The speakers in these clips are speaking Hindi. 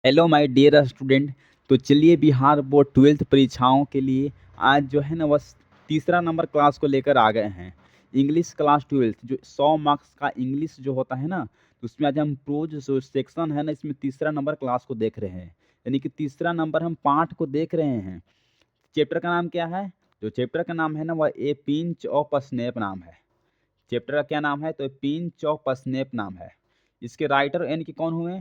Hello my dear student. तो चलिए बिहार बोर्ड 12th परीक्षाओं के लिए आज जो है ना बस तीसरा नंबर क्लास को लेकर आ गए हैं। इंग्लिश क्लास 12th जो 100 मार्क्स का इंग्लिश जो होता है ना, तो उसमें आज हम प्रोज जो सेक्शन है ना, इसमें तीसरा नंबर क्लास को देख रहे हैं। यानी कि तीसरा नंबर हम पाठ को देख रहे हैं। चैप्टर का नाम क्या है? जो चैप्टर का नाम है ना वह ए पिंच ऑफ स्नैप नाम है। चैप्टर का क्या नाम है? तो पिंच ऑफ स्नैप नाम है। इसके राइटर यानी कि कौन हुए?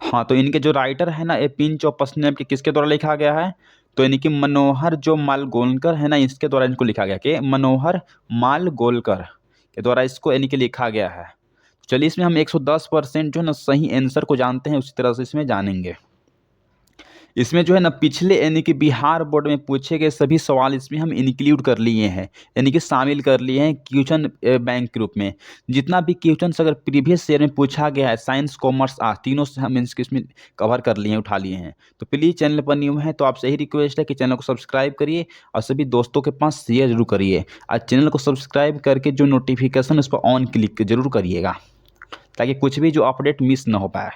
हाँ, तो इनके जो राइटर है ना, ए पिंच ऑफ स्नैप के किसके द्वारा लिखा गया है? तो यानी कि मनोहर जो मालगोलकर है ना, इसके द्वारा इनको लिखा गया कि मनोहर मालगोलकर के द्वारा इसको यानी कि लिखा गया है। चलिए इसमें हम 110% जो है ना सही आंसर को जानते हैं, उसी तरह से इसमें जानेंगे। इसमें जो है ना पिछले यानी कि बिहार बोर्ड में पूछे गए सभी सवाल इसमें हम इंक्लूड कर लिए हैं, यानी कि शामिल कर लिए हैं क्वेश्चन बैंक के रूप में। जितना भी क्वेश्चन अगर प्रीवियस ईयर में पूछा गया है, साइंस कॉमर्स आर्ट तीनों से हम इसमें कवर कर लिए हैं, उठा लिए हैं। तो प्लीज़ चैनल पर न्यू है तो आपसे यही रिक्वेस्ट है कि चैनल को सब्सक्राइब करिए और सभी दोस्तों के पास शेयर जरूर करिए। आज चैनल को सब्सक्राइब करके जो नोटिफिकेशन उस पर ऑन क्लिक जरूर करिएगा, ताकि कुछ भी जो अपडेट मिस ना हो पाए।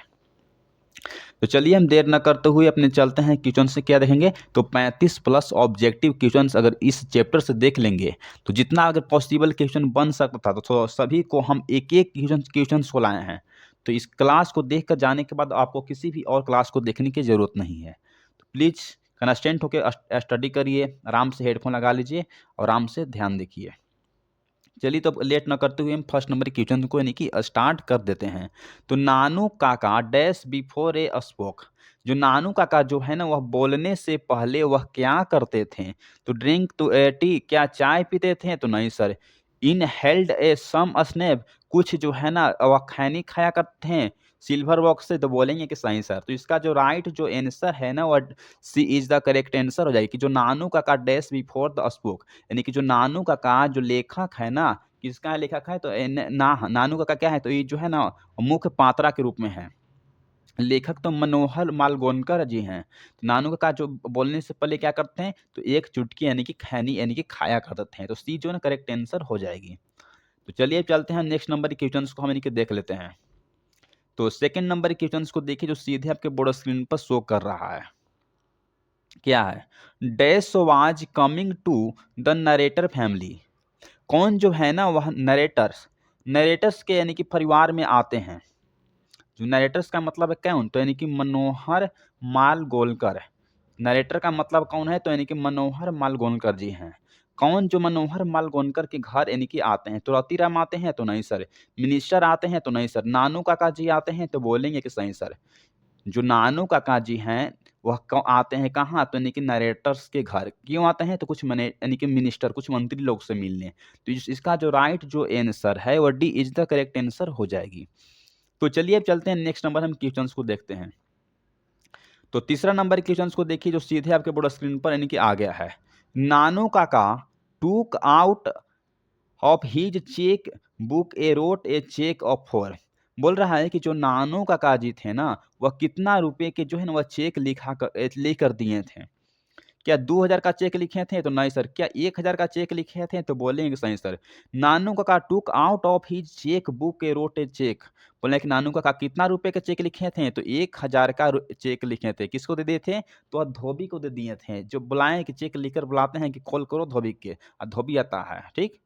तो चलिए हम देर न करते हुए अपने चलते हैं क्वेश्चन से। क्या देखेंगे? तो 35 प्लस ऑब्जेक्टिव क्वेश्चन अगर इस चैप्टर से देख लेंगे तो जितना अगर पॉसिबल क्वेश्चन बन सकता था तो सभी को हम एक एक क्वेश्चन को लाए हैं। तो इस क्लास को देख कर जाने के बाद आपको किसी भी और क्लास को देखने की ज़रूरत नहीं है। तो प्लीज़ कंस्टेंट होकर स्टडी करिए, आराम से हेडफोन लगा लीजिए और आराम से ध्यान देखिए। चलिए तो अब लेट ना करते हुए हम फर्स्ट नंबर के क्वेश्चन को यानी कि स्टार्ट कर देते हैं। तो नानू काका डैश बिफोर ए स्पोक। जो नानू काका जो है ना वह बोलने से पहले वह क्या करते थे? तो ड्रिंक टू ए टी, क्या चाय पीते थे? तो नहीं sir. In held a some snap, कुछ जो है ना वह खैनी खाया करते हैं सिल्वर बॉक्स से। तो बोलेंगे कि सही सर। तो इसका जो राइट जो आंसर है ना वह सी इज द करेक्ट आंसर हो जाएगी कि जो नानू काका डैश बिफोर द स्पोक, यानी कि जो नानू काका जो लेखक है ना, किसका है लेखक है? तो नानू काका क्या है? तो ये जो है ना मुख्य पात्रा के रूप में है। लेखक तो मनोहर मालगोनकर जी हैं। तो नानू काका जो बोलने से पहले क्या करते हैं? तो एक चुटकी यानी कि खैनी यानी कि खाया करते हैं। तो सी जो है ना करेक्ट आंसर हो जाएगी। तो चलिए चलते हैं नेक्स्ट नंबर के क्वेश्चंस को हम यानी कि देख लेते हैं। तो सेकंड नंबर के क्वेश्चंस को देखिए जो सीधे आपके बोर्ड स्क्रीन पर शो कर रहा है। क्या है? Dash was coming to the narrator family. कौन जो है ना वह नरेटर्स नरेटर्स के यानी कि परिवार में आते हैं। जो नरेटर्स का मतलब है कौन? तो यानी कि मनोहर मालगोलकर। नरेटर का मतलब कौन है? तो यानी कि मनोहर मालगोलकर जी हैं। कौन जो मनोहर मालगोलकर के घर यानी कि आते हैं? तुलसी राम आते हैं? तो नहीं सर। मिनिस्टर आते हैं? तो नहीं सर। नानू काका जी आते हैं? तो बोलेंगे कि सही सर। जो नानू काका जी हैं वह आते हैं कहाँ? तो यानी कि नरेटर्स के घर। क्यों आते हैं? तो कुछ मने यानी कि मिनिस्टर कुछ मंत्री लोग से मिलने। तो इसका जो राइट जो आंसर है वह D is the correct answer हो जाएगी। तो चलिए अब चलते हैं नेक्स्ट नंबर हम क्वेश्चंस को देखते हैं। तो तीसरा नंबर क्वेश्चंस को देखिए जो सीधे आपके बोर्ड स्क्रीन पर यानी कि आ गया है। Nanu Kaka took out of his cheque book a wrote a cheque of four. बोल रहा है कि जो नानू काका जी थे ना वह कितना रुपए के जो है ना वह चेक लेकर दिए थे। क्या 2000 का चेक लिखे थे? तो नहीं सर। क्या 1000 का चेक लिखे थे? तो बोलेंगे सही sir. Nanu Kaka took out of his cheque book a wrote a cheque. बोले कि नानू काका कितना रुपए के चेक लिखे थे? तो 1000 का चेक लिखे थे। किसको दे दिए थे? तो वह धोबी को दे दिए थे। जो बुलाए कि चेक लिखकर बुलाते हैं कि कॉल करो धोबी के, और धोबी आता है। ठीक।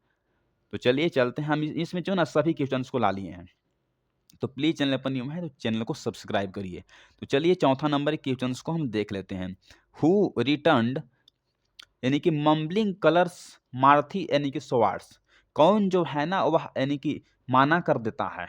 तो चलिए चलते हैं हम इसमें जो ना सभी क्वेश्चंस को ला लिए हैं। तो प्लीज़ चैनल पर न्यू है तो चैनल को सब्सक्राइब करिए। तो चलिए चौथा नंबर के क्वेश्चंस को हम देख लेते हैं। हु रिटर्न्ड यानी कि मम्बलिंग कलर्स मारथी यानी कि स्वार्ट्स। कौन जो है ना वह यानी कि माना कर देता है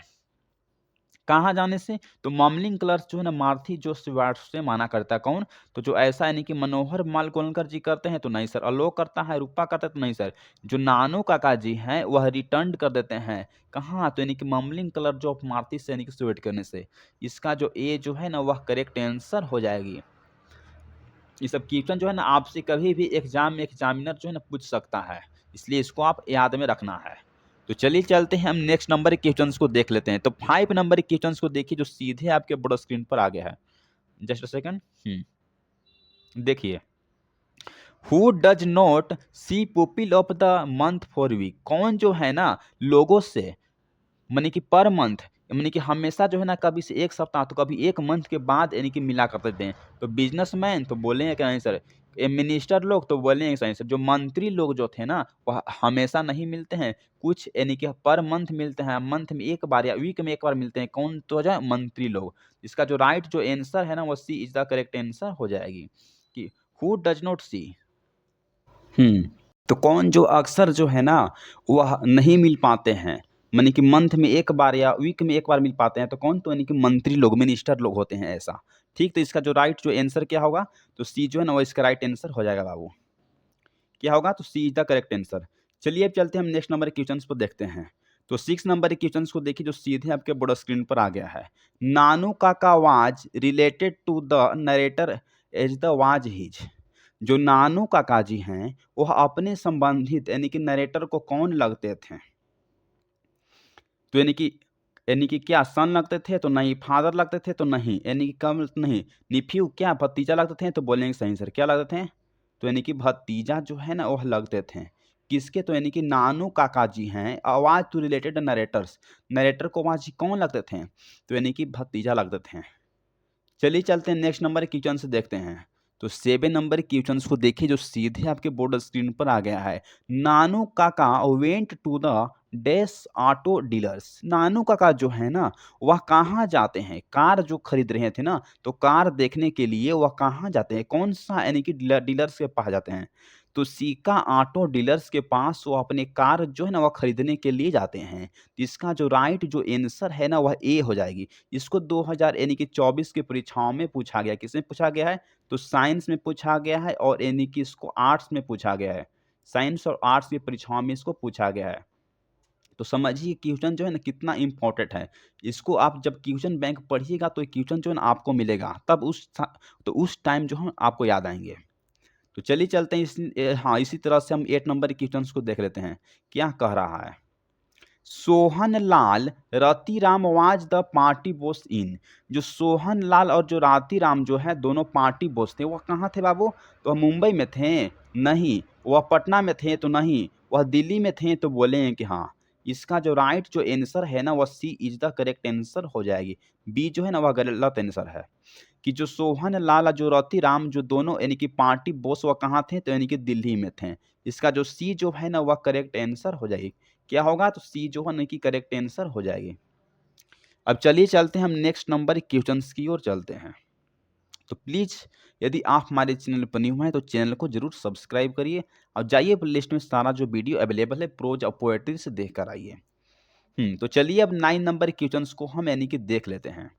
कहाँ जाने से? तो मम्बलिंग कलर्स जो है ना मारथी जो स्वार्ट्स से माना करता है। कौन? तो जो ऐसा यानी कि मनोहर मालगोलकर जी करते हैं? तो नहीं सर। आलोक करता है? रूपा करता है? तो नहीं सर। जो नानू काका जी हैं वह रिटर्न कर देते हैं कहाँ? तो यानी कि मम्बलिंग कलर जो मारथी से यानी कि स्वेट करने से। इसका जो ए जो है ना वह करेक्ट आंसर हो जाएगी। ये सब क्वेश्चन जो है ना आपसे कभी भी एग्जाम में एग्जामिनर जो है ना पूछ सकता है, इसलिए इसको आप याद में रखना है। तो चलिए चलते हैं हम नेक्स्ट नंबर के क्वेश्चंस को देख लेते हैं। तो 5 नंबर के क्वेश्चंस को देखिए जो सीधे आपके बड़े स्क्रीन पर आ गया है। Just a second. देखिए। Who does not see people of the month for week. कौन जो है ना लोगों से माने कि पर मंथ यानी कि हमेशा जो है ना कभी से 1 सप्ताह तो कभी 1 मंथ के बाद यानी कि मिला करते थे। तो बिज़नेसमैन तो बोलेंगे कि नहीं सर, ये मिनिस्टर लोग तो बोलेंगे सही सर, जो मंत्री लोग जो थे ना वह हमेशा नहीं मिलते हैं, कुछ यानी कि पर मंथ मिलते हैं, मंथ में 1 बार या वीक में 1 बार मिलते हैं। कौन तो जो है मंत्री लोग। इसका जो राइट जो आंसर है ना वो सी इज़ द करेक्ट आंसर हो जाएगी कि हू डज़ नॉट सी। हुँ। तो कौन जो अक्सर जो है ना, वह नहीं मिल पाते हैं, माने कि मंथ में 1 बार या वीक में 1 बार मिल पाते हैं, तो कौन? तो यानी कि मंत्री लोग, मिनिस्टर लोग होते हैं ऐसा। ठीक, तो इसका जो राइट जो आंसर क्या होगा? तो सी जो है ना, वो इसका राइट आंसर हो जाएगा बाबू। क्या होगा? तो सी इज़ द करेक्ट आंसर। चलिए अब चलते हैं हम नेक्स्ट नंबर के क्वेश्चन्स को देखते हैं। तो 6 नंबर के क्वेश्चन्स को देखिए जो सीधे आपके बोर्ड स्क्रीन पर आ गया है। Nanu Kaka was related to the narrator as the was his. जो नानू काका जी हैं, वह अपने संबंधित यानी कि नरेटर को कौन लगते थे? तो यानी कि क्या सन लगते थे? तो नहीं। फादर लगते थे? तो नहीं। यानी कि कम नहीं। नेफ्यू क्या भतीजा लगते थे? तो बोलेंगे सही सर, क्या लगते थे? तो यानी कि भतीजा जो है ना वह लगते थे। किसके? तो यानी कि नानू काका जी हैं, आवाज़ टू रिलेटेड नरेटर्स। नरेटर को आवाज़ कौन लगते थे? तो यानी कि भतीजा लगते थे। चलिए चलते हैं नेक्स्ट नंबर के क्वेश्चन से देखते हैं। तो 7 नंबर के क्वेश्चंस को देखिए जो सीधे आपके बोर्ड स्क्रीन पर आ गया है। Nanu Kaka went to the dash auto dealers. Nanu Kaka जो है ना वह कहाँ जाते हैं? कार जो खरीद रहे थे ना, तो कार देखने के लिए वह कहाँ जाते हैं? कौन सा यानी कि डीलर्स के पास जाते हैं? तो सीका ऑटो डीलर्स के पास वो अपने कार जो है ना वह खरीदने के लिए जाते हैं। तो इसका जो राइट जो आंसर है ना वह ए हो जाएगी। इसको 2000 यानी कि 24 की परीक्षाओं में पूछा गया। किसमें पूछा गया है? तो साइंस में पूछा गया है और यानी कि इसको आर्ट्स में पूछा गया है। साइंस और आर्ट्स की परीक्षाओं में इसको पूछा गया है। तो समझिए क्वेश्चन जो है ना कितना इम्पोर्टेंट है। इसको आप जब क्वेश्चन बैंक पढ़िएगा तो ये क्वेश्चन जो है ना आपको मिलेगा। तब उस टाइम जो है आपको याद आएँगे। तो चलिए चलते हैं हाँ, इसी तरह से हम 8 नंबर के क्वेश्चन्स को देख लेते हैं। क्या कह रहा है? Sohan Lal Ratiram was the party boss in. जो सोहन लाल और जो रातीराम जो है दोनों पार्टी बॉस थे, वह कहाँ थे बाबू? तो वह मुंबई में थे? नहीं। वह पटना में थे? तो नहीं। वह दिल्ली में थे? तो बोलेंगे कि हाँ। इसका जो राइट जो आंसर है ना वह सी इज द करेक्ट आंसर हो जाएगी। बी जो है ना वह गलत आंसर है। कि जो सोहन लाल और जो रतिराम जो दोनों यानी कि पार्टी बॉस वह कहाँ थे? तो यानी कि दिल्ली में थे। इसका जो सी जो है ना वह करेक्ट आंसर हो जाएगी। क्या होगा? तो सी जो है ना कि करेक्ट आंसर हो जाएगी। अब चलिए चलते हैं हम नेक्स्ट नंबर क्वेश्चंस की ओर चलते हैं। तो प्लीज़ यदि आप हमारे चैनल पर न्यू हैं तो चैनल को ज़रूर सब्सक्राइब करिए और जाइए प्लेलिस्ट में सारा जो वीडियो अवेलेबल है प्रोज और पोएट्री से देख कर आइए। तो चलिए अब 9 नंबर क्वेश्चंस को हम यानी कि देख लेते हैं।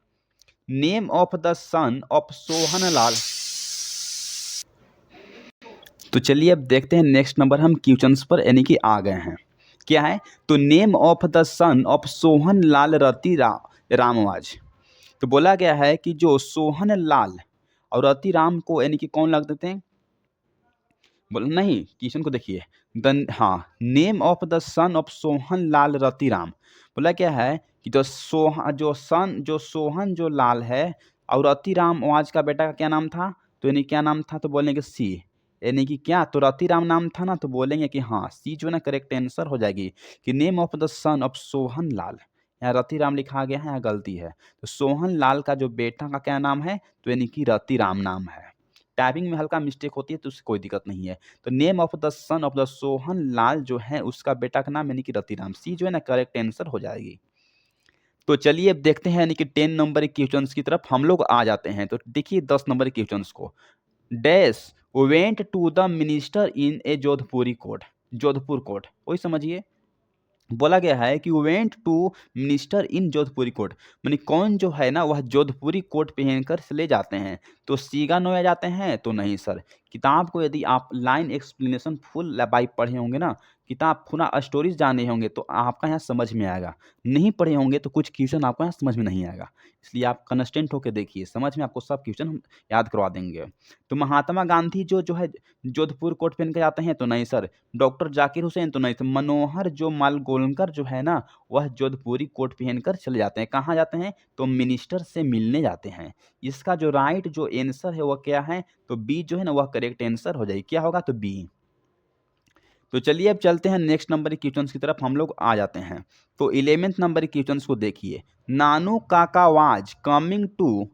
Name of the son of Sohan Lal. तो चलिए अब देखते हैं नेक्स्ट नंबर हम क्वेश्चंस पर यानी कि आ गए हैं। क्या है? तो name of the son of Sohan Lal रामवाज। तो बोला गया है कि जो सोहन लाल और रतिराम को यानी कि कौन लगते थे? बोला नहीं, क्वेश्चन को देखिए। हाँ, name of the son of Sohan Lal Ratiram. बोला क्या है कि जो सोहन जो लाल है और रतिराम वाज का बेटा का क्या नाम था? तो यानी क्या नाम था? तो बोलेंगे सी। यानी कि क्या? तो रतिराम नाम था ना, तो बोलेंगे कि हाँ, सी जो है ना करेक्ट आंसर हो जाएगी कि name of the son of Sohan Lal. यहाँ रतिराम लिखा गया है, यहाँ गलती है। तो सोहन लाल का जो बेटा का क्या नाम है? तो यानी कि रतिराम नाम है। टाइपिंग में हल्का मिस्टेक होती है तो उससे कोई दिक्कत नहीं है। तो name of the son of the Sohan Lal जो है उसका बेटा का नाम यानी कि रतिराम। सी जो है ना करेक्ट आंसर हो जाएगी। तो चलिए अब देखते हैं यानी कि 10 नंबर के क्वेश्चंस की तरफ हम लोग आ जाते हैं। तो देखिए 10 नंबर के क्वेश्चंस को। Dash went to the minister in a Jodhpuri court. Jodhpur court, वही समझिए। बोला गया है कि went to minister in Jodhpuri coat, मानी कौन जो है ना वह जोधपुरी कोट पहनकर चले जाते हैं? तो सीगा नोया जाते हैं? तो नहीं सर। किताब को यदि आप लाइन एक्सप्लेनेशन फुल बाई पढ़े होंगे ना, किताब पूरा स्टोरीज जाने होंगे तो आपका यहाँ समझ में आएगा। नहीं पढ़े होंगे तो कुछ क्वेश्चन आपको यहाँ समझ में नहीं आएगा। इसलिए आप कंस्टेंट होकर देखिए, समझ में आपको सब क्वेश्चन हम याद करवा देंगे। तो महात्मा गांधी जो है जोधपुर कोट पहन के जाते हैं? तो नहीं सर। डॉक्टर जाकिर हुसैन? तो नहीं। तो मनोहर जो मालगोलकर जो है ना वह जोधपुरी कोट पहनकर चले जाते हैं। कहाँ जाते हैं? तो मिनिस्टर से मिलने जाते हैं। इसका जो राइट जो आंसर है वह क्या है? तो बी जो है ना वह करेक्ट आंसर हो जाएगी। क्या होगा? तो बी। तो चलिए अब चलते हैं नेक्स्ट नंबर के क्वेश्चंस की तरफ हम लोग आ जाते हैं। तो 11th नंबर के क्वेश्चंस को देखिए। Nanu Kaka was coming to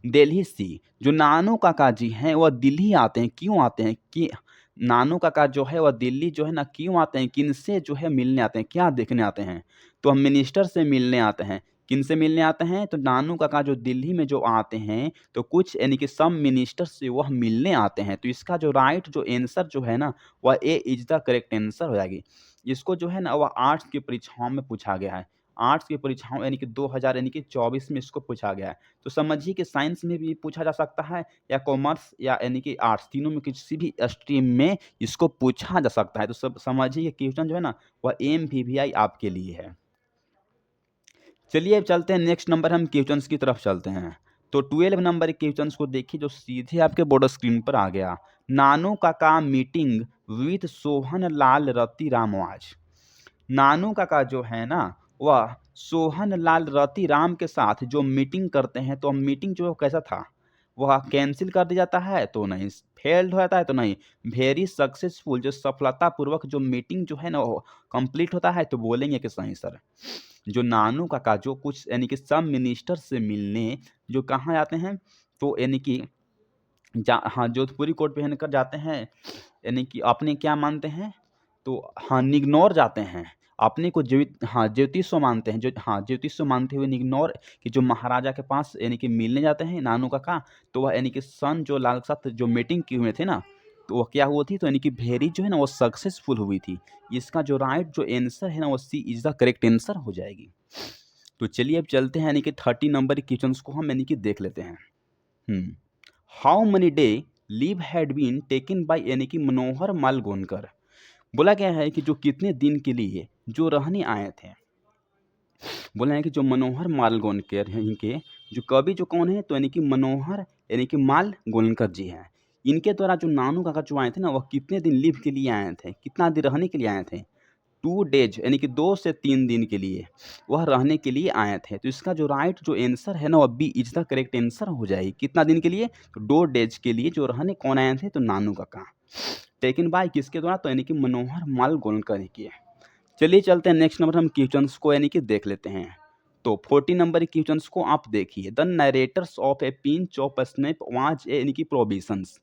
Delhi सी। जो नानू काका जी हैं वह दिल्ली आते हैं, क्यों आते हैं कि नानू काका जो है वह दिल्ली जो है ना क्यों आते हैं, किनसे जो है मिलने आते हैं, क्या देखने आते हैं? तो हम मिनिस्टर से मिलने आते हैं। किनसे मिलने आते हैं? तो नानू काका जो दिल्ली में जो आते हैं तो कुछ यानी कि सम मिनिस्टर से वह मिलने आते हैं। तो इसका जो राइट जो आंसर जो है ना वह ए इज द करेक्ट आंसर हो जाएगी। इसको जो है ना वह आर्ट्स की परीक्षाओं में पूछा गया है। आर्ट्स की परीक्षाओं यानी कि 2000 यानी कि 24 में इसको पूछा गया है। तो समझिए कि साइंस में भी पूछा जा सकता है या कॉमर्स या यानी कि आर्ट्स, तीनों में किसी भी स्ट्रीम में इसको पूछा जा सकता है। तो सब समझिए ये क्वेश्चन जो है ना वह एमवीवीआई आपके लिए है। चलिए अब चलते हैं नेक्स्ट नंबर हम क्वेश्चंस की तरफ चलते हैं। तो 12 नंबर के क्वेश्चंस को देखिए जो सीधे आपके बोर्ड स्क्रीन पर आ गया। नानू काका मीटिंग विथ सोहन लाल रति रामवाज। नानू काका जो है ना वह सोहन लाल रति राम के साथ जो मीटिंग करते हैं, तो मीटिंग जो कैसा था, वह कैंसिल कर दिया जाता है तो नहीं, फेल्ड हो जाता है तो नहीं, वेरी सक्सेसफुल जो सफलतापूर्वक जो मीटिंग जो है ना वो कंप्लीट होता है तो बोलेंगे कि सही सर। जो नानू काका जो कुछ यानी कि सब मिनिस्टर से मिलने जो कहाँ जाते हैं, तो यानी कि हाँ जोधपुरी कोट पहनकर जाते हैं, यानी कि अपने क्या मानते हैं, तो हाँ निग्नौर जाते हैं। अपने को ज्योतिषो मानते हैं, जो हाँ ज्योतिषो मानते हुए निग्नौर कि जो महाराजा के पास यानी कि मिलने जाते हैं नानू काका। तो वह यानी कि सन जो लाल के साथ जो मीटिंग किए हुए थे ना, तो वह क्या हुआ थी, तो यानी कि भेरी जो है ना वो सक्सेसफुल हुई थी। इसका जो राइट जो आंसर है ना वो सी इज द करेक्ट आंसर हो जाएगी। तो चलिए अब चलते हैं यानी कि 30 नंबर के क्वेश्चन को हम यानी कि देख लेते हैं। How many day leave had been taken by यानी कि मनोहर मालगोनकर। बोला गया है कि जो कितने दिन के लिए जो रहने आए थे, बोला है कि जो मनोहर मालगोनकर हैं इनके जो कवि जो कौन है, तो यानी कि मनोहर यानी कि मालगोनकर जी हैं। इनके द्वारा जो नानू काका जो आए थे ना वह कितने दिन लीव के लिए आए थे, कितना दिन रहने के लिए आए थे? 2 डेज यानी कि 2 से 3 दिन के लिए वह रहने के लिए आए थे। तो इसका जो राइट जो आंसर है ना वह B is the correct answer हो जाएगी। कितना दिन के लिए? तो 2 डेज के लिए जो रहने कौन आए थे, तो नानू काका। टेकन बाय किसके द्वारा? तो यानी कि मनोहर माल गोलकर किए। चलिए चलते हैं नेक्स्ट नंबर हम क्वेश्चंस को यानी कि देख लेते हैं। तो 40 नंबर क्वेश्चंस को आप देखिए। The narrator's of A pinch of snap was यानी कि प्रोविजंस।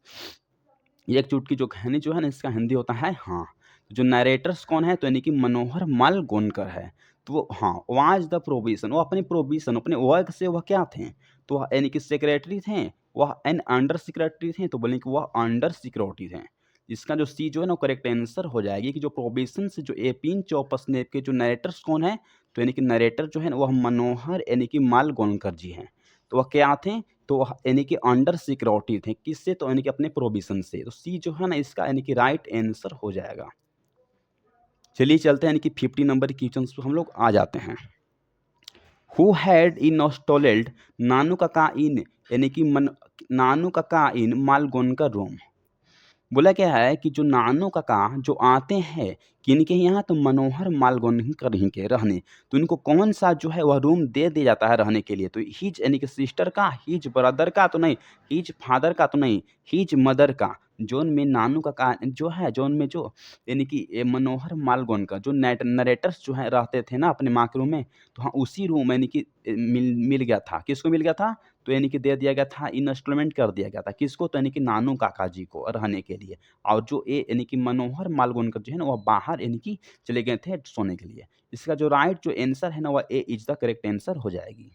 ये एक चुटकी जो कहानी जो है ना इसका हिंदी होता है हाँ। जो नरेटर्स कौन है, तो यानी कि मनोहर मालगोनकर है। तो वो हाँ वाज द प्रोविजन, वो अपनी प्रोविजन अपने वर्क से वह क्या थे, तो वह यानी कि सेक्रेटरी थे, वह एन अंडर सेक्रेटरी थे, तो बोलें कि वह अंडर सिक्योरिटी थे। इसका जो सी जो है ना करेक्ट आंसर हो जाएगी कि जो प्रोविजन से जो एपिन चौपसनेप के जो नरेटर्स कौन है, तो यानी कि नरेटर जो है ना वह मनोहर यानी कि मालगोनकर जी हैं। तो वह क्या थे, तो वह यानी कि अंडर सिक्योरिटी थे, किससे, तो यानी कि अपने प्रोविजन से। तो सी जो है ना इसका यानी कि राइट आंसर हो जाएगा। चलिए चलते हैं यानी कि 50 नंबर की क्वेश्चन पर हम लोग आ जाते हैं। हु हैड इंस्टॉल्ड नानू काका इन यानी कि नानू काका इन मालगोनकर रूम। बोला क्या है कि जो नानू काका जो आते हैं किनके यहाँ, तो मनोहर मालगोनकर ही के रहने। तो इनको कौन सा जो है वह रूम दे दिया जाता है रहने के लिए, तो हिज यानी कि सिस्टर का, हिज ब्रदर का तो नहीं, हिज फादर का तो नहीं, हिज मदर का। जोन में नानू काका जो है, जोन में जो यानी कि ये मनोहर मालगोनकर जो नरेटर्स जो है रहते थे ना अपने माँ के रूम में, तो हाँ उसी रूम यानी कि मिल गया था। किसको मिल गया था, तो यानी कि दे दिया गया था, इंस्टॉलमेंट कर दिया गया था। किसको, तो यानी कि नानू काका जी को रहने के लिए। और जो ये यानी कि मनोहर मालगोनकर जो है ना वह बाहर यानी कि चले गए थे सोने के लिए। इसका जो राइट जो आंसर है ना वह ए इज द करेक्ट आंसर हो जाएगी।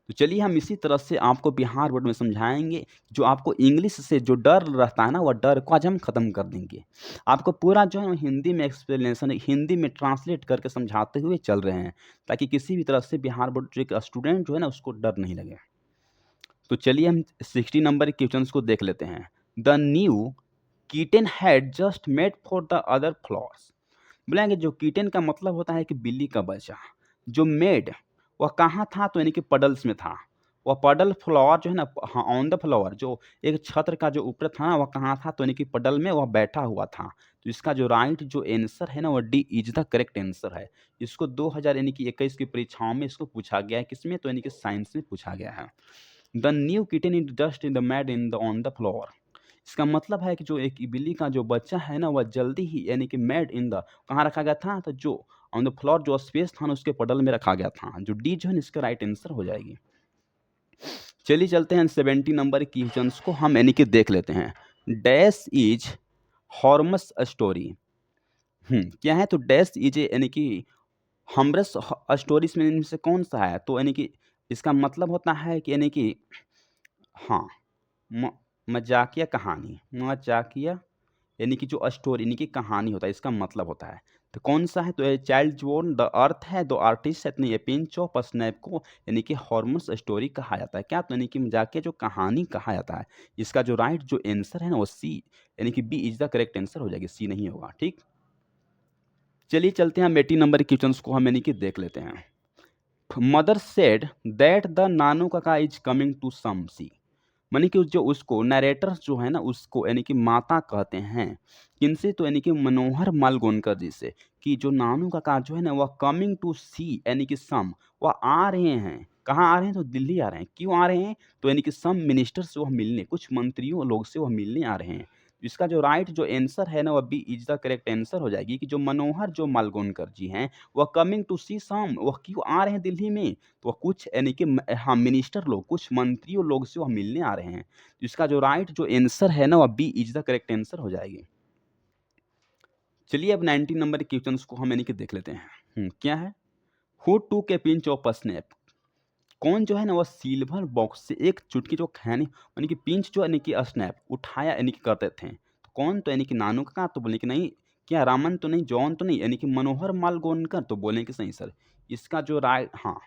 तो चलिए हम इसी तरह से आपको बिहार बोर्ड में समझाएंगे। जो आपको इंग्लिश से जो डर रहता है ना वह डर को आज हम खत्म कर देंगे। आपको पूरा जो है हिंदी में एक्सप्लेनेशन हिंदी में ट्रांसलेट करके समझाते हुए चल रहे हैं, ताकि किसी भी तरह से बिहार बोर्ड जो एक स्टूडेंट जो है ना उसको डर नहीं लगे। तो चलिए हम 60 नंबर के क्वेश्चंस को देख लेते हैं। The new Keaton had just made for the other floors. बोलेंगे जो कीटन का मतलब होता है कि बिल्ली का बच्चा। जो मेड वह कहाँ था, तो यानी कि पडल्स में था। वह पडल फ्लावर जो है ना, हाँ ऑन द फ्लावर जो एक छत्र का जो ऊपर था ना वह कहाँ था, तो यानी कि पडल में वह बैठा हुआ था। तो इसका जो राइट जो आंसर है ना वह D is the correct answer है। इसको 2000 यानी कि 21 की परीक्षाओं में इसको पूछा गया है, किसमें, तो यानी कि साइंस में पूछा गया है। The new kitten is dust in the mad in the on the floor. इसका मतलब है कि जो एक बिल्ली का जो बच्चा है ना, वह जल्दी ही यानी कि मेड इन द कहाँ रखा गया था? तो जो ऑन द फ्लोर जो स्पेस था ना, उसके पटल में रखा गया था। जो डी जो है ना, इसका राइट आंसर हो जाएगी। चलिए चलते हैं 70 नंबर की क्वेश्चंस को हम यानी कि देख लेते हैं। Dash is Hormis story. क्या है? तो डैश इज यानी कि हम्बरस स्टोरीज में इनमें से कौन सा है? तो यानी कि इसका मतलब होता है कि यानी कि हाँ, म मज़ाकिया कहानी, मज़ाकिया यानी कि जो स्टोरी यानी कि कहानी होता है, इसका मतलब होता है। तो कौन-सा है? तो ये चाइल्ड बोर्न, द अर्थ है, द आर्टिस्ट है, तो ये पिंच ऑफ स्नैप को यानी कि हॉर्मस स्टोरी कहा जाता है। क्या? तो यानी कि मज़ाकिया जो कहानी कहा जाता है। इसका जो राइट जो आंसर है ना, वो सी यानी कि B is the correct answer हो जाएगी, सी नहीं होगा, ठीक? चलिए चलते हैं हम 80 नंबर के क्वेश्चंस को हम यानी कि देख लेते हैं। मदर सेड दैट द नानू काका इज कमिंग टू सम सी। माने कि जो उसको नरेटर जो है ना, उसको यानी कि माता कहते हैं किनसे? तो यानी कि मनोहर मालगोनकर जी से, कि जो नानू काका जो है ना, वह कमिंग टू सी यानी कि सम, वह आ रहे हैं। कहाँ आ रहे हैं? तो दिल्ली आ रहे हैं। क्यों आ रहे हैं? तो यानी कि सम मिनिस्टर से वह मिलने, कुछ मंत्रियों लोग से वह मिलने आ रहे हैं। इसका जो राइट जो आंसर है ना, वह B is the correct answer हो जाएगी, कि जो मनोहर जो मालगोनकर जी हैं, वह कमिंग टू सी सम, वह क्यों आ रहे हैं दिल्ली में? तो वह कुछ यानी कि हाँ, मिनिस्टर लोग, कुछ मंत्रियों लोग से वह मिलने आ रहे हैं। तो इसका जो राइट जो आंसर है ना, वह B is the correct answer हो जाएगी। चलिए अब 90 नंबर के क्वेश्चंस को हम यानी कि देख लेते हैं। क्या है? हु टूक ए पिंच ऑफ स्नैप। कौन जो है ना, वह सिल्वर बॉक्स से एक चुटकी जो खैनी यानी कि पिंच जो यानी कि स्नैप उठाया यानी कि करते थे। तो कौन? तो यानी कि नानू काका। तो बोले कि नहीं। क्या रामन तो नहीं, जॉन तो नहीं, यानी कि मनोहर मालगोनकर। तो बोले कि सही सर। इसका जो राइट, हाँ,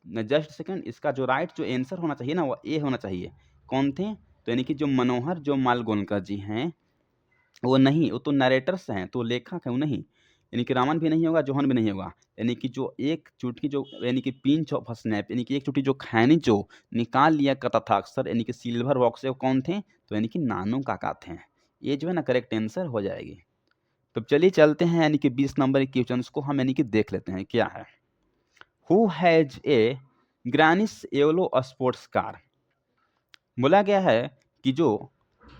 जस्ट सेकंड, इसका जो राइट जो आंसर होना चाहिए ना, वो ए होना चाहिए। कौन थे? तो यानी कि जो मनोहर जो मालगोनकर जी हैं, वो नहीं, वो तो नरेटर्स हैं, तो लेखक है वो नहीं। यानी कि रामन भी नहीं होगा, जोहन भी नहीं होगा। यानी कि जो एक चुटकी जो यानी कि पिंच ऑफ स्नैप यानी कि एक चुटकी जो खैनी जो निकाल लिया करता था अक्सर, यानी कि सिल्वर बॉक्स से, वो कौन थे? तो यानी कि नानू काका थे। ये जो है ना, करेक्ट आंसर हो जाएगी। तो चलिए चलते हैं यानी कि 20 नंबर के क्वेश्चंस को हम यानी कि देख लेते हैं। क्या है? Who has a granny's yellow sports car. बोला गया है कि जो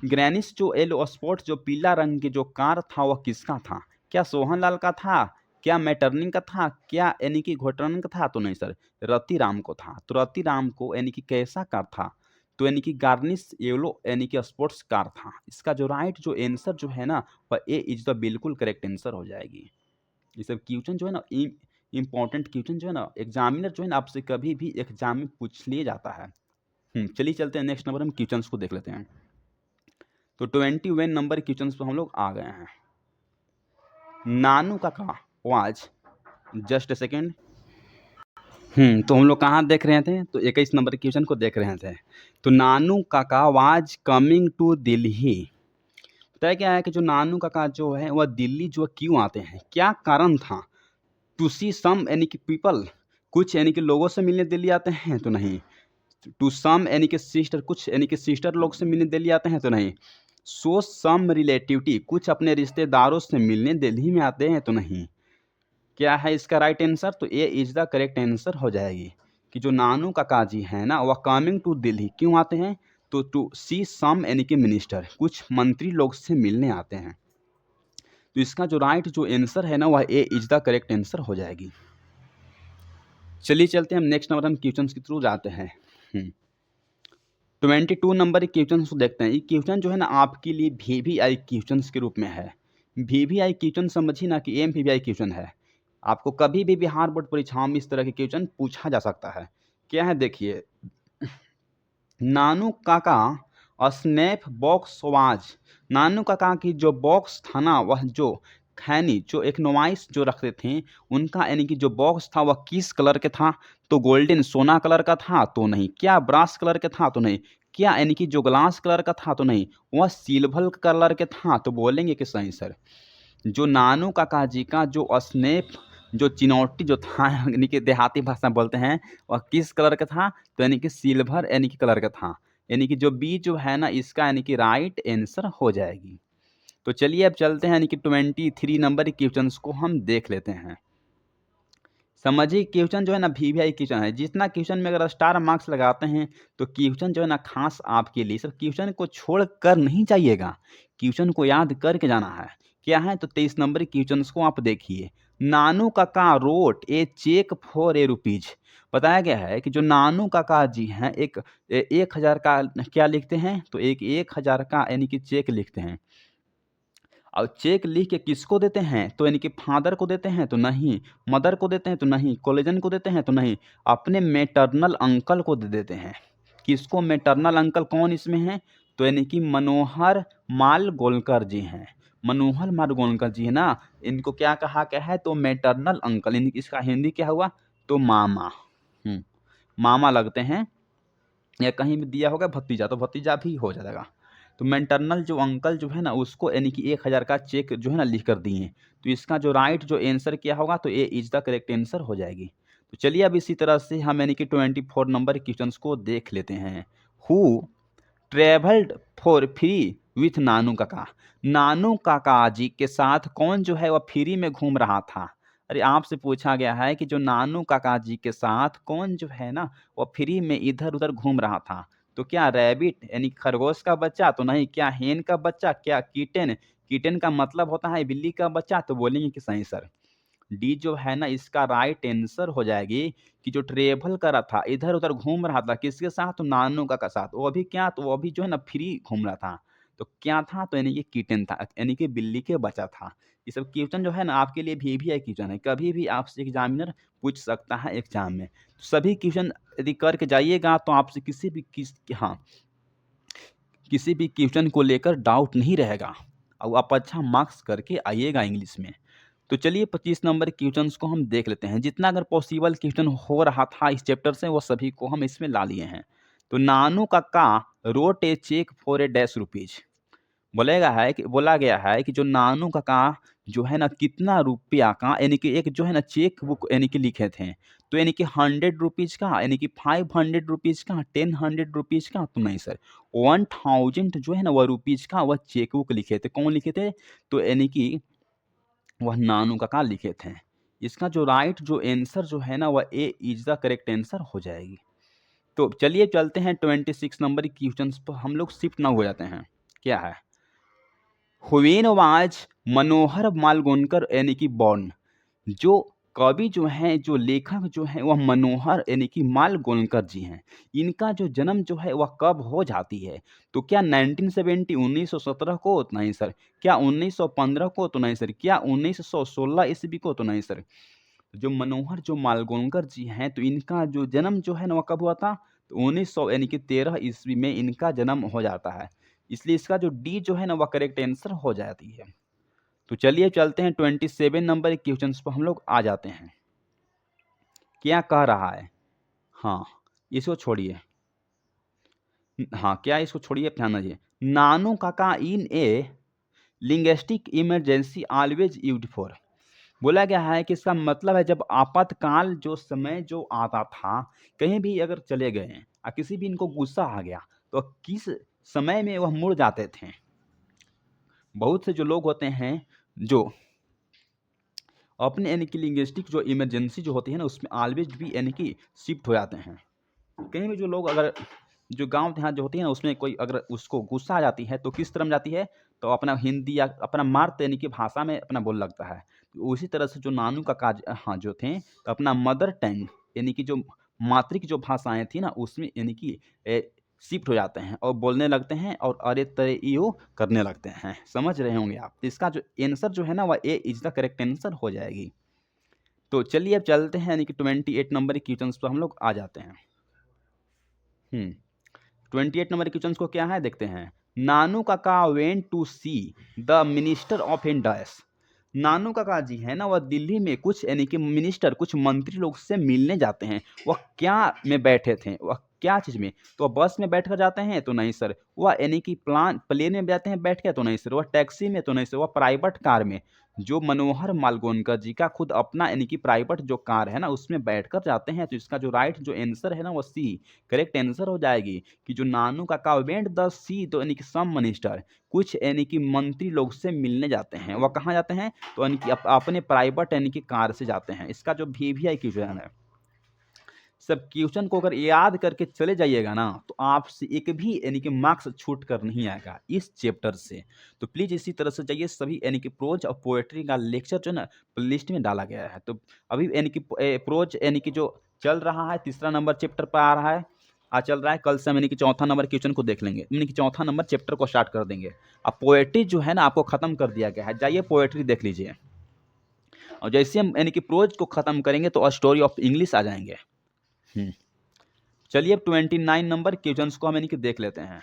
ग्रैनिस जो येलो स्पॉट जो पीला रंग की जो कार था, वह किसका था? क्या सोहनलाल का था? क्या मैटर्निंग का था? क्या यानी कि घोटरन का था? तो नहीं सर, रतिराम को था। तो रतिराम को यानी कि कैसा कार था? तो यानी कि गार्निश येलो यानी कि स्पोर्ट्स कार था। इसका जो राइट जो आंसर जो है ना, वह ए इज द बिल्कुल करेक्ट आंसर हो जाएगी। ये सब क्वेश्चन जो है ना, इंपॉर्टेंट क्वेश्चन जो है ना, एग्जामिनर जो है ना, आपसे कभी भी एग्जाम में पूछ लिया जाता है। चलिए चलते हैं नेक्स्ट नंबर, हम क्वेश्चंस को देख लेते हैं। तो 21 नंबर क्वेश्चंस पे हम लोग आ गए हैं। Nanu Kaka was, just a second. तो हम लोग कहाँ देख रहे थे? तो 21 नंबर क्वेश्चन को देख रहे थे। तो Nanu Kaka was coming to Delhi. तय क्या है कि जो नानू काका जो है, वह दिल्ली जो क्यों आते हैं? क्या कारण था? टू सी सम यानी कि पीपल, कुछ यानी कि लोगों से मिलने दिल्ली आते हैं? तो नहीं। टू सम यानी कि सिस्टर, कुछ यानी कि सिस्टर लोग से मिलने दिल्ली आते हैं? तो नहीं। सो सम रिलेटिविटी, कुछ अपने रिश्तेदारों से मिलने दिल्ली में आते हैं? तो नहीं। क्या है इसका राइट आंसर? तो ए इज द करेक्ट आंसर हो जाएगी, कि जो नानू काका जी हैं ना, वह कमिंग टू दिल्ली क्यों आते हैं? तो टू सी सम यानी कि मिनिस्टर, कुछ मंत्री लोग से मिलने आते हैं। तो इसका जो राइट जो आंसर है ना, वह ए इज द करेक्ट आंसर हो जाएगी। चलिए चलते हैं हम नेक्स्ट नंबर, हम क्वेश्चन के थ्रू जाते हैं। 22 नंबर क्वेश्चन को देखते हैं। ये क्वेश्चन जो है ना, आपके लिए वीवीआई क्वेश्चन के रूप में है। वीवीआई क्वेश्चन समझिए ना कि एमवीवीआई क्वेश्चन है। आपको कभी भी बिहार बोर्ड परीक्षाओं में इस तरह के क्वेश्चन पूछा जा सकता है। क्या है? देखिए, नानू काका स्नैप बॉक्स वाज। नानू काका की जो बॉक्स था ना, वह जो खैनी जो एक नुमाइश जो रखते थे, उनका यानी कि जो बॉक्स था, वह किस कलर के था? तो गोल्डन सोना कलर का था? तो नहीं। क्या ब्रास कलर के था? तो नहीं। क्या यानी कि जो ग्लास कलर का था? तो नहीं। वह सिल्वर कलर के था? तो बोलेंगे कि सही सर। जो नानू काका जी का जो स्नैप जो चिनौटी जो था यानी कि देहाती भाषा में बोलते हैं, वह किस कलर का था? तो यानी कि सिल्वर यानी कि कलर का था। यानी कि जो बी जो है ना, इसका यानी कि राइट आंसर हो जाएगी। तो चलिए अब चलते हैं यानी कि 23 नंबर क्वेश्चंस को हम देख लेते हैं। समझिए क्वेश्चन जो है ना वीवीआई क्वेश्चन है। जितना क्वेश्चन में अगर स्टार मार्क्स लगाते हैं तो क्वेश्चन जो है ना खास आपके लिए, सब क्वेश्चन को छोड़ कर नहीं जाइएगा, क्वेश्चन को याद करके जाना है। क्या है तो 23 नंबर क्वेश्चन को आप देखिए। Nanu Kaka wrote a cheque for a rupees. बताया गया है कि जो नानू काका जी हैं एक 1000 का क्या लिखते हैं, तो एक 1000 का यानी कि चेक लिखते हैं। और चेक लिख के किसको देते हैं, तो यानी कि फादर को देते हैं तो नहीं, मदर को देते हैं तो नहीं, कोलेजन को देते हैं तो नहीं, अपने मैटरनल अंकल को दे देते हैं। किसको मैटरनल अंकल, कौन इसमें है, तो यानी कि मनोहर माल गोलकर जी हैं। मनोहर माल गोलकर जी है ना, इनको क्या कहा गया है, तो मैटरनल अंकल, इसका हिंदी क्या हुआ, तो मामा। मामा लगते हैं, या कहीं भी दिया होगा भतीजा तो भतीजा भी हो जाएगा। तो मैटरनल जो अंकल जो है ना उसको यानी कि 1000 का चेक जो है ना लिख कर दिए। तो इसका जो राइट जो आंसर क्या होगा, तो ए इज द करेक्ट आंसर हो जाएगी। तो चलिए अब इसी तरह से हम यानी कि 24 नंबर क्वेश्चंस को देख लेते हैं। Who travelled for free with Nanu Kaka. Nanu Kaka जी के साथ कौन जो है वह फ्री में घूम रहा था। अरे आपसे पूछा गया है कि जो नानू काका जी के साथ कौन जो है ना वह फ्री में इधर उधर घूम रहा था। तो क्या रैबिट यानी खरगोश का बच्चा, तो नहीं, क्या हेन का बच्चा, क्या कीटन, कीटन का मतलब होता है बिल्ली का बच्चा, तो बोलेंगे कि सही सर। डी जो है ना इसका राइट आंसर हो जाएगी कि जो ट्रेवल कर रहा था, इधर उधर घूम रहा था, किसके साथ, तो नानू का साथ। वो भी क्या, तो वो भी जो है ना फ्री घूम रहा था। तो क्या था, तो यानी कि किटन था, यानी कि बिल्ली के बच्चा था। ये सब क्वेश्चन जो है ना आपके लिए भी है क्वेश्चन है, कभी भी आपसे एग्जामिनर पूछ सकता है एग्जाम में। तो सभी क्वेश्चन यदि करके जाइएगा तो आपसे किसी भी क्वेश्चन को लेकर डाउट नहीं रहेगा और आप अच्छा मार्क्स करके आइएगा इंग्लिश में। तो चलिए 25 नंबर क्वेश्चंस को हम देख लेते हैं। जितना अगर पॉसिबल क्वेश्चन हो रहा था इस चैप्टर से वो सभी को हम इसमें ला लिए हैं। तो Nanu Kaka wrote a cheque for a dash rupees. बोला गया है कि जो नानू काका जो है ना कितना रुपया का यानी कि एक जो है ना चेक बुक यानी कि लिखे थे। तो यानी कि 100 रुपीज का, यानी कि 500 रुपीज का, 10 100 रुपीज का, तो नहीं सर, 1000 जो है ना वह रुपीज का वह चेक बुक लिखे थे। कौन लिखे थे, तो यानी कि वह नानू काका लिखे थे। इसका जो राइट जो आंसर जो है ना वह ए इज द करेक्ट आंसर हो जाएगी। तो चलिए चलते हैं 26 नंबर क्वेश्चन पर हम लोग शिफ्ट ना हो जाते हैं। क्या है, हुवेन वाज मनोहर मालगोनकर यानी कि बॉर्न। जो कवि जो हैं, जो लेखक जो हैं वह मनोहर यानी कि मालगोनकर जी हैं। इनका जो जन्म जो है वह कब हो जाती है, तो क्या 1970 1917 को, तो नहीं सर, क्या 1915 को, तो नहीं सर, क्या 1916 ईस्वी को, तो नहीं सर। जो मनोहर जो मालगोनकर जी हैं तो इनका जो जन्म जो है ना वह कब हुआ था, तो 1900 यानी कि 13 ईस्वी में इनका जन्म हो जाता है। इसलिए इसका जो डी जो है ना वह करेक्ट आंसर हो जाती है। तो चलिए चलते हैं 27 नंबर क्वेश्चन पर हम लोग आ जाते हैं। क्या कह रहा है, हाँ इसको छोड़िए, हाँ क्या इसको छोड़िए, ध्यान दीजिए। Nanu Kaka in a linguistic emergency always used for. बोला गया है कि इसका मतलब है जब आपातकाल जो समय जो आता था, कहीं भी अगर चले गए और किसी भी इनको गुस्सा आ गया तो किस समय में वह मुड़ जाते थे। बहुत से जो लोग होते हैं जो अपने यानी कि लिंग्विस्टिक जो इमरजेंसी जो होती है ना उसमें ऑलवेज भी यानी कि शिफ्ट हो जाते हैं। कहीं भी जो लोग अगर जो गांव देहात जो होती है ना उसमें कोई अगर उसको गुस्सा आ जाती है तो किस तरह में जाती है, तो अपना हिंदी या अपना मातृ यानी कि भाषा में अपना बोल लगता है। तो उसी तरह से जो नानू का काज हाँ जो थे तो अपना मदर टंग यानी कि जो मातृक जो भाषाएं थी ना उसमें यानी कि शिफ्ट हो जाते हैं और बोलने लगते हैं और अरे तरे यो करने लगते हैं। समझ रहे होंगे आप। तो इसका जो आंसर जो है ना वह ए इज द करेक्ट आंसर हो जाएगी। तो चलिए अब चलते हैं यानी कि 28 नंबर क्वेश्चन पर हम लोग आ जाते हैं। 28 नंबर क्वेश्चन को क्या है देखते हैं। Nanu Kaka went to see the minister of Indus. Nanu Kaka ji है ना वह दिल्ली में कुछ यानी कि मिनिस्टर कुछ मंत्री लोग से मिलने जाते हैं। वह क्या में बैठे थे, वह क्या चीज़ में? तो बस में बैठकर जाते हैं? तो नहीं सर। वह यानी कि प्लेन में जाते हैं बैठ के? तो नहीं सर। वह टैक्सी में? तो नहीं सर। वह प्राइवेट कार में। जो मनोहर मालगोंडकर जी का खुद अपना यानी कि प्राइवेट जो कार है ना, उसमें बैठकर जाते हैं। तो इसका जो राइट जो आंसर है ना, वो सी करेक्ट आंसर हो जाएगी कि जो नानू काका वेंट द सी, तो यानी कि सम मिनिस्टर, कुछ यानी कि मंत्री लोग से मिलने जाते हैं। वह कहाँ जाते हैं? तो यानी कि अपने प्राइवेट यानी कि कार से जाते हैं। इसका जो वीवीआई क्वेश्चन है, सब क्वेश्चन को अगर याद करके चले जाइएगा ना, तो आपसे एक भी यानी कि मार्क्स छूट कर नहीं आएगा इस चैप्टर से। तो प्लीज इसी तरह से जाइए। सभी यानी कि प्रोज और पोएट्री का लेक्चर जो है ना, लिस्ट में डाला गया है। तो अभी यानी कि प्रोज यानी कि जो चल रहा है, तीसरा नंबर चैप्टर पर आ रहा है, आज चल रहा है। कल से हम यानी कि चौथा नंबर क्वेश्चन को देख लेंगे, यानी कि चौथा नंबर चैप्टर को स्टार्ट कर देंगे। अब पोएट्री जो है ना, आपको खत्म कर दिया गया है। जाइए पोएट्री देख लीजिए। और जैसे हम यानी कि प्रोज को खत्म करेंगे तो स्टोरी ऑफ इंग्लिश आ जाएंगे। चलिए अब 29 नंबर क्वेश्चंस को हम यानी कि देख लेते हैं।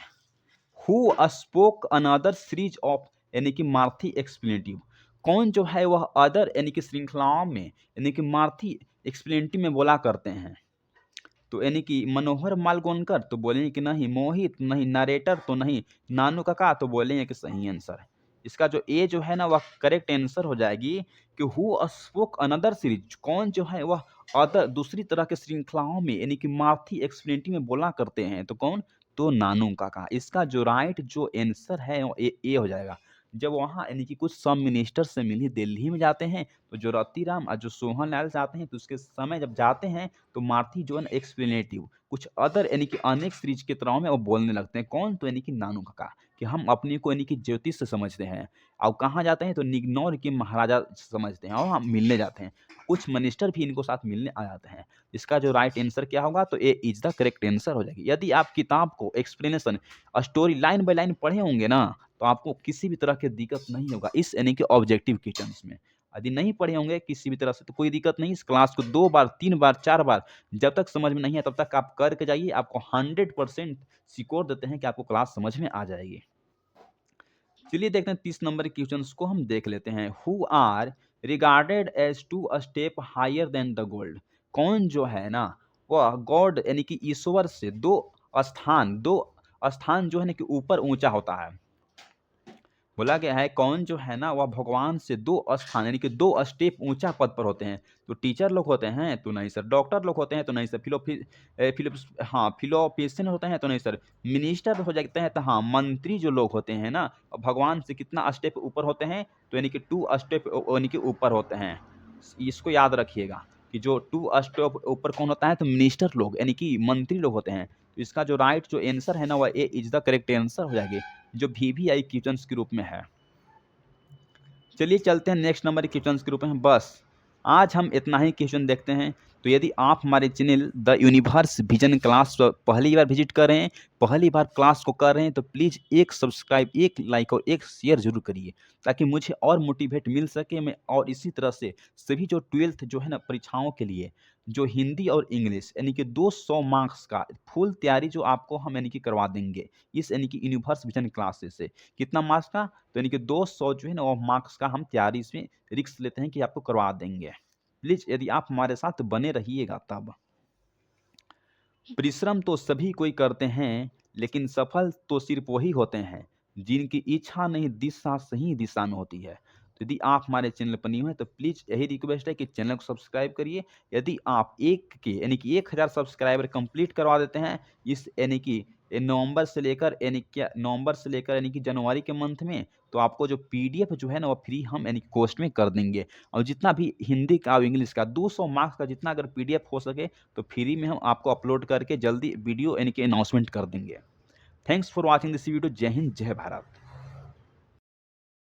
Who spoke another series of यानी कि मार्थी एक्सप्लेनेटिव, कौन जो है वह अदर यानी कि श्रृंखलाओं में यानी कि मार्थी एक्सप्लेनेटिव में बोला करते हैं? तो यानी कि मनोहर मालगोंडकर, तो बोलेंगे कि नहीं। मोहित, नहीं। नरेटर, तो नहीं। नानू काका, तो बोलेंगे कि सही आंसर। इसका जो ए जो है ना, वह करेक्ट आंसर हो जाएगी कि हु स्पोक अनदर सीरीज, कौन जो है वह अदर दूसरी तरह के श्रृंखलाओं में यानी कि मार्थी एक्सप्लेनेटिव में बोला करते हैं? तो कौन? तो नानू काका। इसका जो राइट जो आंसर है वो ए हो जाएगा। जब वहाँ यानी कि कुछ सब मिनिस्टर से मिली दिल्ली में जाते हैं, तो जो रतिराम और जो सोहन लाल जाते हैं, तो उसके समय जब जाते हैं, तो मार्थी जो है ना एक्सप्लेनेटिव कुछ अदर यानी कि अनेक सीरीज के तरह में वो बोलने लगते हैं। कौन? तो यानी कि नानू काका, कि हम अपने को यानी कि ज्योतिष से समझते हैं। और कहाँ जाते हैं? तो निगनौर के महाराजा से समझते हैं, और हम मिलने जाते हैं। कुछ मिनिस्टर भी इनको साथ मिलने आ जाते हैं। इसका जो राइट आंसर क्या होगा? तो ए इज द करेक्ट आंसर हो जाएगी। यदि आप किताब को explanation story line by line पढ़े होंगे ना, तो आपको किसी भी तरह की दिक्कत नहीं होगा इस यानी कि ऑब्जेक्टिव क्वेश्चंस में। यदि नहीं पढ़े होंगे किसी भी तरह से, तो कोई दिक्कत नहीं। इस क्लास को 2 बार, 3 बार, 4 बार, जब तक समझ में नहीं है तब तक आप करके जाइए। आपको 100% सिक्योर देते हैं कि आपको क्लास समझ में आ जाएगी। चलिए देखते हैं 30 नंबर के क्वेश्चंस को हम देख लेते हैं। Who are regarded as to a step higher than the gold, कौन जो है ना, वह गॉड यानी कि ईश्वर से दो स्थान जो है ना कि ऊपर ऊंचा होता है। बोला गया है कौन जो है ना, वह भगवान से 2 स्थान यानी कि 2 स्टेप ऊंचा पद पर होते हैं। तो टीचर लोग होते हैं? तो नहीं सर। डॉक्टर लोग होते हैं? तो नहीं सर। फिलोपिशियन होते हैं? तो नहीं सर। मिनिस्टर हो जाते हैं? तो हाँ। मंत्री जो लोग होते हैं ना, भगवान से कितना स्टेप ऊपर होते हैं? तो यानी कि 2 स्टेप यानी कि ऊपर होते हैं। इसको याद रखिएगा कि जो 2 स्टेप ऊपर कौन होता है? तो मिनिस्टर लोग यानी कि मंत्री लोग होते हैं। तो इसका जो राइट जो आंसर है ना, वह ए इज द करेक्ट आंसर हो जाएगी, जो वीवीआई क्वेश्चंस के रूप में है। चलिए चलते हैं नेक्स्ट नंबर के क्वेश्चंस के रूप में। बस आज हम इतना ही क्वेश्चन देखते हैं। तो यदि आप हमारे channel the universe vision class पर पहली बार विजिट कर रहे हैं, पहली बार क्लास को कर रहे हैं, तो प्लीज़ एक सब्सक्राइब, एक लाइक और एक शेयर जरूर करिए, ताकि मुझे और मोटिवेट मिल सके। मैं और इसी तरह से सभी जो 12th जो है ना परीक्षाओं के लिए, जो हिंदी और इंग्लिश यानी कि 200 मार्क्स का फुल तैयारी जो आपको हम यानी कि करवा देंगे इस यानी कि यूनिवर्स विजन क्लासेस से। कितना मार्क्स का? तो यानी कि 200 जो है ना वो मार्क्स का हम तैयारी इसमें रिस्क लेते हैं कि आपको करवा देंगे। प्लीज यदि आप हमारे साथ बने रहिएगा तब। परिश्रम तो सभी कोई करते हैं, लेकिन सफल तो सिर्फ वही होते हैं जिनकी इच्छा नहीं दिशा सही दिशा में होती है। तो यदि आप हमारे चैनल पर न्यू हैं तो प्लीज यही रिक्वेस्ट है कि चैनल को सब्सक्राइब करिए। यदि आप एक के यानी कि 1000 सब्सक्राइबर कंप्लीट करवा देते हैं इस यानी कि नवंबर से लेकर यानी कि जनवरी के मंथ में, तो आपको जो पीडीएफ जो है ना वो फ्री हम यानी कि कॉस्ट में कर देंगे। और जितना भी हिंदी का और इंग्लिश का 200 मार्क्स का जितना अगर पीडीएफ हो सके, तो फ्री में हम आपको अपलोड करके जल्दी वीडियो यानी कि अनाउंसमेंट कर देंगे। Thanks for watching this video. जय हिंद, जय भारत।